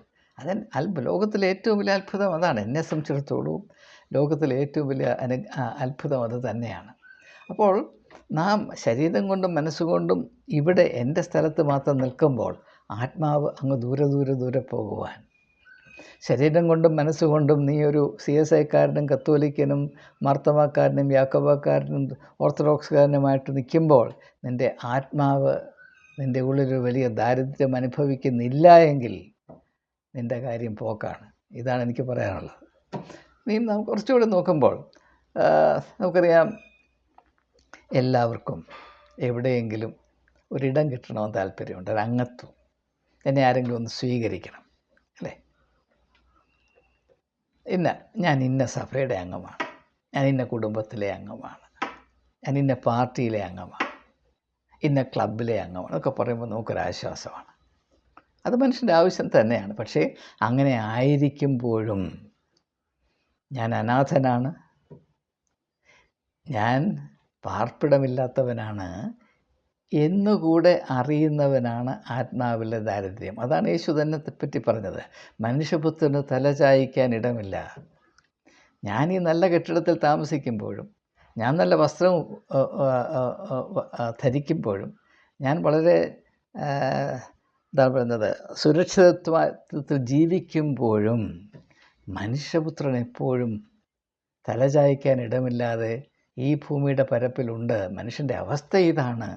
A: ലോകത്തിലെ ഏറ്റവും വലിയ അത്ഭുതം അതാണ്. എന്നെ സംബന്ധിച്ചിടത്തോളം ലോകത്തിലെ ഏറ്റവും വലിയ അത്ഭുതം അത് തന്നെയാണ്. അപ്പോൾ നാം ശരീരം കൊണ്ടും മനസ്സുകൊണ്ടും ഇവിടെ എൻ്റെ സ്ഥലത്ത് മാത്രം നിൽക്കുമ്പോൾ ആത്മാവ് അങ്ങ് ദൂരെ പോകുവാൻ, ശരീരം കൊണ്ടും മനസ്സുകൊണ്ടും നീ ഒരു CSIക്കാരനും കത്തോലിക്കനും മാർത്തമാക്കാരനും യാക്കോബക്കാരനും ഓർത്തഡോക്സുകാരനുമായിട്ട് നിൽക്കുമ്പോൾ നിൻ്റെ ആത്മാവ് നിൻ്റെ ഉള്ളിലൊരു വലിയ ദാരിദ്ര്യം അനുഭവിക്കുന്നില്ല എങ്കിൽ നിൻ്റെ കാര്യം പോക്കാണ്. ഇതാണ് എനിക്ക് പറയാനുള്ളത്. നീ നമുക്ക് കുറച്ചുകൂടി നോക്കുമ്പോൾ നമുക്കറിയാം, എല്ലാവർക്കും എവിടെയെങ്കിലും ഒരിടം കിട്ടണമെന്ന് താല്പര്യമുണ്ട്, ഒരു അംഗത്വം. എന്നെ ആരെങ്കിലും ഒന്ന് സ്വീകരിക്കണം, അല്ലേ? ഞാൻ ഇന്ന സഭയുടെ അംഗമാണ്, ഞാൻ ഇന്ന കുടുംബത്തിലെ അംഗമാണ്, ഞാൻ ഇന്ന പാർട്ടിയിലെ അംഗമാണ്, ഇന്ന ക്ലബിലെ അംഗമാണ് ഒക്കെ പറയുമ്പോൾ നമുക്കൊരാശ്വാസമാണ്. അത് മനുഷ്യൻ്റെ ആവശ്യം തന്നെയാണ്. പക്ഷേ അങ്ങനെ ആയിരിക്കുമ്പോഴും ഞാൻ അനാഥനാണ്, ഞാൻ പാർപ്പിടമില്ലാത്തവനാണ് എന്നുകൂടെ അറിയുന്നവനാണ് ആത്മാവിലെ ദാരിദ്ര്യം. അതാണ് യേശു തന്നെ പറ്റി പറഞ്ഞത്. മനുഷ്യപുത്രന് തലചായ്ക്കാൻ ഇടമില്ല. ഞാൻ ഈ നല്ല കെട്ടിടത്തിൽ താമസിക്കുമ്പോഴും, ഞാൻ നല്ല വസ്ത്രം ധരിക്കുമ്പോഴും, ഞാൻ വളരെ സുരക്ഷിതത്വത്തിൽ ജീവിക്കുമ്പോഴും മനുഷ്യപുത്രൻ എപ്പോഴും തലചായ്ക്കാൻ ഇടമില്ലാതെ ഈ ഭൂമിയുടെ പരപ്പിലുണ്ട്. മനുഷ്യൻ്റെ അവസ്ഥ ഇതാണ്.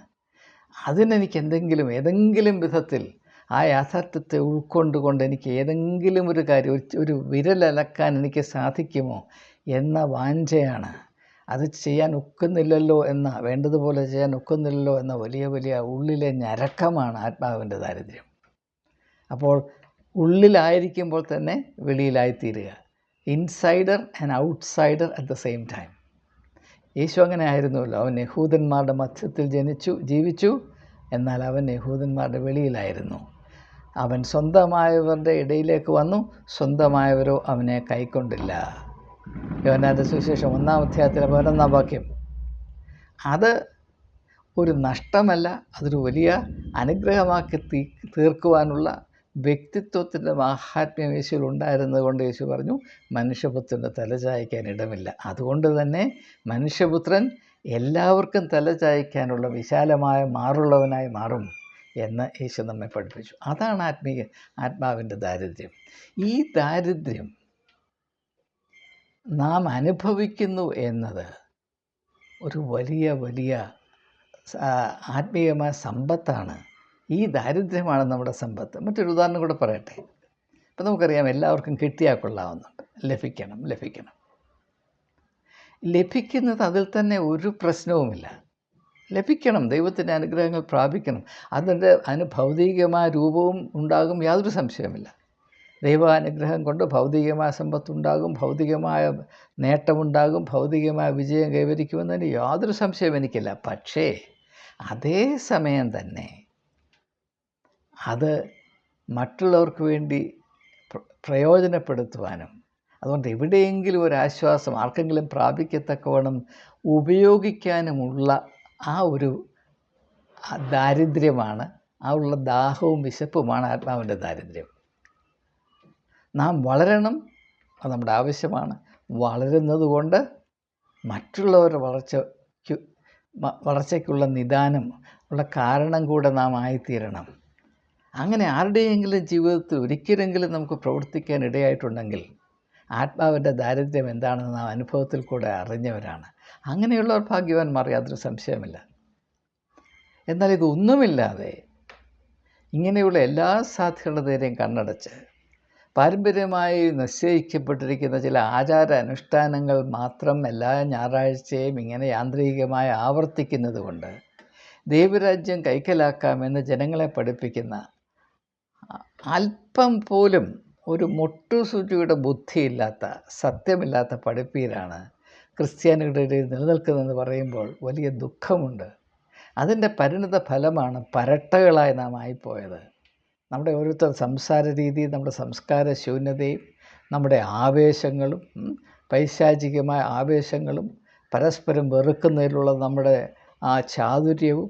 A: അതിനെനിക്ക് ഏതെങ്കിലും വിധത്തിൽ ആ യാഥാർത്ഥ്യത്തെ ഉൾക്കൊണ്ടുകൊണ്ട് എനിക്ക് ഏതെങ്കിലും ഒരു കാര്യം, ഒരു വിരലനക്കാൻ എനിക്ക് സാധിക്കുമോ എന്ന വാഞ്ചയാണ്. അത് ചെയ്യാൻ ഒക്കുന്നില്ലല്ലോ വേണ്ടതുപോലെ ചെയ്യാൻ ഒക്കുന്നില്ലല്ലോ എന്ന വലിയ ഉള്ളിലെ ഞരക്കമാണ് ആത്മാവിൻ്റെ ദാരിദ്ര്യം. അപ്പോൾ ഉള്ളിലായിരിക്കുമ്പോൾ തന്നെ വെളിയിലായിത്തീരുക. Insider and outsider at the same time. യേശു അങ്ങനെ ആയിരുന്നുവല്ലോ. അവൻ യഹൂദന്മാരുടെ മധ്യത്തിൽ ജീവിച്ചു, എന്നാൽ അവൻ യഹൂദന്മാരുടെ വെളിയിലായിരുന്നു. അവൻ സ്വന്തമായവരുടെ ഇടയിലേക്ക് വന്നു, സ്വന്തമായവരോ അവനെ കൈക്കൊണ്ടില്ല. യോഹന്നാന്റെ സുവിശേഷം 1-ാം അധ്യായത്തിലെ 11-ാം വാക്യം. അത് ഒരു നഷ്ടമല്ല, അതൊരു വലിയ അനുഗ്രഹമാക്കി തീർക്കുവാനുള്ള വ്യക്തിത്വത്തിൻ്റെ മാഹാത്മ്യം യേശുവിൽ ഉണ്ടായിരുന്നത് കൊണ്ട് യേശു പറഞ്ഞു, മനുഷ്യപുത്രൻ്റെ തലചായ്ക്കാൻ ഇടമില്ല. അതുകൊണ്ട് തന്നെ മനുഷ്യപുത്രൻ എല്ലാവർക്കും തലചായ്ക്കാനുള്ള വിശാലമായ മാറുള്ളവനായി മാറും എന്ന് യേശു നമ്മെ പഠിപ്പിച്ചു. അതാണ് ആത്മാവിൻ്റെ ദാരിദ്ര്യം. ഈ ദാരിദ്ര്യം നാം അനുഭവിക്കുന്നു എന്നത് ഒരു വലിയ ആത്മീയമായ സമ്പത്താണ്. ഈ ദാരിദ്ര്യമാണ് നമ്മുടെ സമ്പത്ത്. മറ്റൊരു ഉദാഹരണം കൂടെ പറയട്ടെ. ഇപ്പം നമുക്കറിയാം, എല്ലാവർക്കും കിട്ടിയാൽ കൊള്ളാവുന്നുണ്ട്. ലഭിക്കണം. ലഭിക്കുന്നത് അതിൽ തന്നെ ഒരു പ്രശ്നവുമില്ല. ലഭിക്കണം, ദൈവത്തിൻ്റെ അനുഗ്രഹങ്ങൾ പ്രാപിക്കണം. അതിന് ഭൗതികമായ രൂപവും ഉണ്ടാകും, യാതൊരു സംശയവുമില്ല. ദൈവാനുഗ്രഹം കൊണ്ട് ഭൗതികമായ സമ്പത്തുണ്ടാകും, ഭൗതികമായ നേട്ടമുണ്ടാകും, ഭൗതികമായ വിജയം കൈവരിക്കുമെന്നതിന് യാതൊരു സംശയവും എനിക്കില്ല. പക്ഷേ അതേ സമയം തന്നെ അത് മറ്റുള്ളവർക്ക് വേണ്ടി പ്രയോജനപ്പെടുത്തുവാനും, അതുകൊണ്ട് എവിടെയെങ്കിലും ഒരാശ്വാസം ആർക്കെങ്കിലും പ്രാപിക്കത്തക്കവണ്ണം ഉപയോഗിക്കാനുമുള്ള ആ ഒരു ദാരിദ്ര്യമാണ്, ആ ഉള്ള ദാഹവും വിശപ്പുമാണ് ആത്മാവിൻ്റെ ദാരിദ്ര്യം. നാം വളരണം, അത് നമ്മുടെ ആവശ്യമാണ്. വളരുന്നത് കൊണ്ട് മറ്റുള്ളവരുടെ വളർച്ചയ്ക്കുള്ള നിദാനം ഉള്ള കാരണം കൂടെ നാം ആയിത്തീരണം. അങ്ങനെ ആരുടെയെങ്കിലും ജീവിതത്തിൽ ഒരിക്കലെങ്കിലും നമുക്ക് പ്രവർത്തിക്കാൻ ഇടയായിട്ടുണ്ടെങ്കിൽ ആത്മാവിൻ്റെ ദാരിദ്ര്യം എന്താണെന്ന് നാം അനുഭവത്തിൽ കൂടെ അറിഞ്ഞവരാണ്. അങ്ങനെയുള്ളവർ ഭാഗ്യവാന്മാർ, യാതൊരു സംശയമില്ല. എന്നാൽ ഇതൊന്നുമില്ലാതെ ഇങ്ങനെയുള്ള എല്ലാ സാധ്യതകളുടെയും കണ്ണടച്ച് പാരമ്പര്യമായി നിശ്ചയിക്കപ്പെട്ടിരിക്കുന്ന ചില ആചാര അനുഷ്ഠാനങ്ങൾ മാത്രം എല്ലാ ഞായറാഴ്ചയും ഇങ്ങനെ യാന്ത്രികമായി ആവർത്തിക്കുന്നത് കൊണ്ട് ദൈവരാജ്യം കൈക്കലാക്കാമെന്ന് ജനങ്ങളെ പഠിപ്പിക്കുന്ന അല്പം പോലും ഒരു മുട്ടുസൂചിയുടെ ബുദ്ധിയില്ലാത്ത, സത്യമില്ലാത്ത പഠിപ്പീരാണ് ക്രിസ്ത്യാനികളുടെ ഇടയിൽ നിലനിൽക്കുന്നതെന്ന് പറയുമ്പോൾ വലിയ ദുഃഖമുണ്ട്. അതിൻ്റെ പരിണിത ഫലമാണ് പരട്ടകളായി നാം ആയിപ്പോയത്. നമ്മുടെ ഓരോരുത്തർ സംസാര രീതി, നമ്മുടെ സംസ്കാര ശൂന്യതയും, നമ്മുടെ ആവേശങ്ങളും, പൈശാചികമായ ആവേശങ്ങളും, പരസ്പരം വെറുക്കുന്നതിലുള്ള നമ്മുടെ ആ ചാതുര്യവും,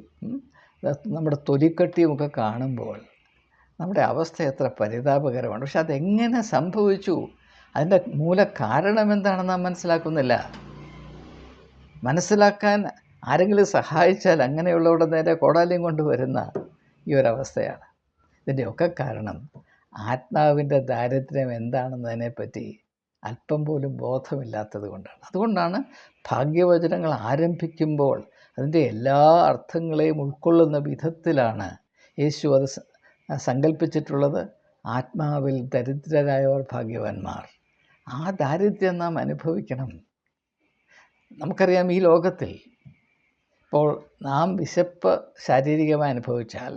A: നമ്മുടെ തൊലിക്കട്ടിയും ഒക്കെ കാണുമ്പോൾ നമ്മുടെ അവസ്ഥ എത്ര പരിതാപകരമാണ്. പക്ഷെ അതെങ്ങനെ സംഭവിച്ചു, അതിൻ്റെ മൂല കാരണം എന്താണെന്ന് നാം മനസ്സിലാക്കുന്നില്ല. മനസ്സിലാക്കാൻ ആരെങ്കിലും സഹായിച്ചാൽ അങ്ങനെയുള്ളവരുടെ നേരെ കോടാലിയും കൊണ്ട് വരുന്ന ഈ ഒരവസ്ഥയാണ്. ഇതിൻ്റെയൊക്കെ കാരണം ആത്മാവിൻ്റെ ദാരിദ്ര്യം എന്താണെന്നതിനെപ്പറ്റി അല്പം പോലും ബോധമില്ലാത്തത് കൊണ്ടാണ്. അതുകൊണ്ടാണ് ഭാഗ്യവചനങ്ങൾ ആരംഭിക്കുമ്പോൾ അതിൻ്റെ എല്ലാ അർത്ഥങ്ങളെയും ഉൾക്കൊള്ളുന്ന വിധത്തിലാണ് യേശു അത് സങ്കല്പിച്ചിട്ടുള്ളത്. ആത്മാവിൽ ദരിദ്രരായവർ ഭാഗ്യവാന്മാർ. ആ ദാരിദ്ര്യം നാം അനുഭവിക്കണം. നമുക്കറിയാം, ഈ ലോകത്തിൽ ഇപ്പോൾ നാം വിശപ്പ് ശാരീരികമായി അനുഭവിച്ചാൽ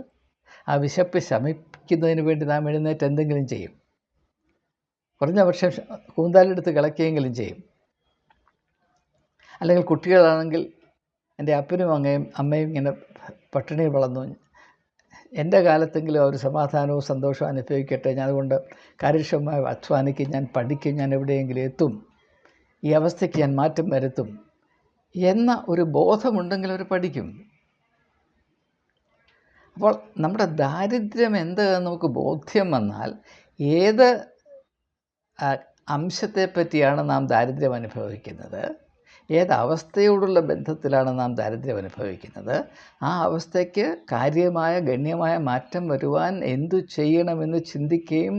A: ആ വിശപ്പ് ശമിക്കുന്നതിന് വേണ്ടി നാം എഴുന്നേറ്റ് എന്തെങ്കിലും ചെയ്യും. കുറഞ്ഞ പക്ഷം കൂന്താലെടുത്ത് കിളക്കുകയെങ്കിലും ചെയ്യും. അല്ലെങ്കിൽ കുട്ടികളാണെങ്കിൽ എൻ്റെ അപ്പനും അമ്മയും ഇങ്ങനെ പട്ടിണി വളർന്നു, എൻ്റെ കാലത്തെങ്കിലും അവർ സമാധാനവും സന്തോഷവും അനുഭവിക്കട്ടെ, ഞാൻ അതുകൊണ്ട് കാര്യക്ഷമമായി അധ്വാനിക്കും, ഞാൻ പഠിക്കും, ഞാൻ എവിടെയെങ്കിലും എത്തും, ഈ അവസ്ഥയ്ക്ക് ഞാൻ മാറ്റം വരുത്തും എന്ന ഒരു ബോധമുണ്ടെങ്കിൽ അവർ പഠിക്കും. അപ്പോൾ നമ്മുടെ ദാരിദ്ര്യം എന്താണെന്ന് നമുക്ക് ബോധ്യം വന്നാൽ ഏത് അംശത്തെ പറ്റിയാണ് നാം ദാരിദ്ര്യം അനുഭവിക്കുന്നത്, ഏത് അവസ്ഥയോടുള്ള ബന്ധത്തിലാണ് നാം ദാരിദ്ര്യം അനുഭവിക്കുന്നത്, ആ അവസ്ഥയ്ക്ക് കാര്യമായ ഗണ്യമായ മാറ്റം വരുവാൻ എന്തു ചെയ്യണമെന്ന് ചിന്തിക്കുകയും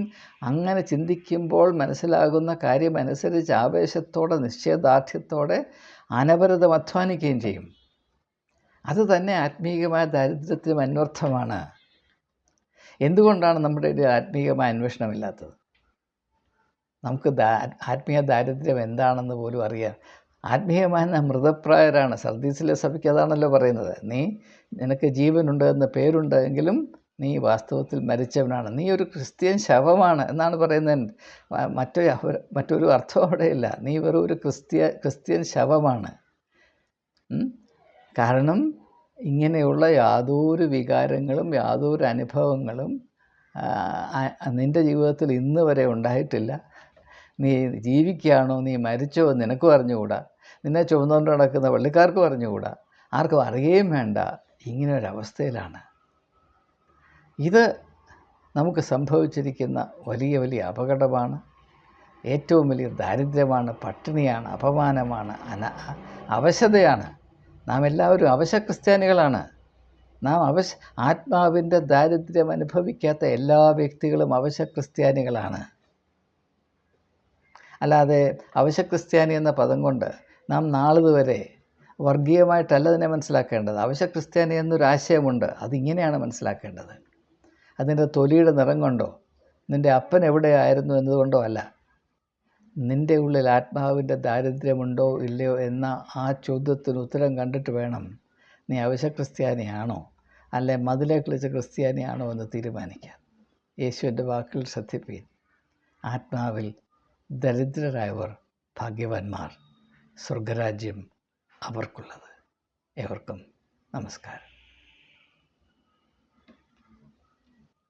A: അങ്ങനെ ചിന്തിക്കുമ്പോൾ മനസ്സിലാകുന്ന കാര്യമനുസരിച്ച് ആവേശത്തോടെ നിശ്ചയദാർഢ്യത്തോടെ അനവരതം അധ്വാനിക്കുകയും ചെയ്യും. അതുതന്നെ ആത്മീയമായ ദാരിദ്ര്യത്തിനും അന്വർത്ഥമാണ്. എന്തുകൊണ്ടാണ് നമ്മുടെ ഇടയിൽ ആത്മീയമായ അന്വേഷണമില്ലാത്തത്? നമുക്ക് ആത്മീയ ദാരിദ്ര്യം എന്താണെന്ന് പോലും അറിയാം. ആത്മീയമായ നാം മൃതപ്രായരാണ്. സർദീസിലെ സഭയ്ക്ക് അതാണല്ലോ പറയുന്നത്. നിനക്ക് ജീവനുണ്ട് എന്ന് പേരുണ്ട് എങ്കിലും നീ വാസ്തവത്തിൽ മരിച്ചവനാണ്, നീ ഒരു ക്രിസ്ത്യൻ ശവമാണ് എന്നാണ് പറയുന്നത്. മറ്റൊരു അർത്ഥം അവിടെയില്ല. നീ വെറും ഒരു ക്രിസ്ത്യൻ ശവമാണ്. കാരണം ഇങ്ങനെയുള്ള യാതൊരു വികാരങ്ങളും യാതൊരു അനുഭവങ്ങളും നിൻ്റെ ജീവിതത്തിൽ ഇന്ന് വരെ ഉണ്ടായിട്ടില്ല. നീ ജീവിക്കുകയാണോ നീ മരിച്ചോ നിനക്കും അറിഞ്ഞുകൂടാ, നിന്നെ ചുമന്നുകൊണ്ട് നടക്കുന്ന പള്ളിക്കാർക്കും അറിഞ്ഞുകൂടാ, ആർക്കും അറിയുകയും വേണ്ട. ഇങ്ങനൊരവസ്ഥയിലാണ് ഇത് നമുക്ക് സംഭവിച്ചിരിക്കുന്ന വലിയ വലിയ അപകടമാണ്. ഏറ്റവും വലിയ ദാരിദ്ര്യമാണ്, പട്ടിണിയാണ്, അപമാനമാണ്, അവശതയാണ്. നാം എല്ലാവരും അവശ ക്രിസ്ത്യാനികളാണ്. നാം ആത്മാവിൻ്റെ ദാരിദ്ര്യം അനുഭവിക്കാത്ത എല്ലാ വ്യക്തികളും അവശ ക്രിസ്ത്യാനികളാണ്. അല്ലാതെ അവശ ക്രിസ്ത്യാനി എന്ന പദം കൊണ്ട് നാം നാളിതുവരെ വർഗീയമായിട്ടല്ല അതിനെ മനസ്സിലാക്കേണ്ടത്. അവശ ക്രിസ്ത്യാനി എന്നൊരാശയമുണ്ട്, അതിങ്ങനെയാണ് മനസ്സിലാക്കേണ്ടത്. അതിൻ്റെ തൊലിയുടെ നിറം കൊണ്ടോ നിൻ്റെ അപ്പൻ എവിടെയായിരുന്നു എന്നതുകൊണ്ടോ അല്ല. നിൻ്റെ ഉള്ളിൽ ആത്മാവിൻ്റെ ദാരിദ്ര്യമുണ്ടോ ഇല്ലയോ എന്ന ആ ചോദ്യത്തിന് ഉത്തരം കണ്ടിട്ട് വേണം നീ അവശ ക്രിസ്ത്യാനിയാണോ അല്ലെ മതിലെ കളിച്ച ക്രിസ്ത്യാനിയാണോ എന്ന് തീരുമാനിക്കാൻ. യേശുവിൻ്റെ വാക്കുകൾ ശ്രദ്ധിപ്പീൻ. ആത്മാവിൽ ദരിദ്രരായവർ ഭാഗ്യവാന്മാർ, സ്വർഗരാജ്യം അവർക്കുള്ളത്. ഏവർക്കും നമസ്കാരം.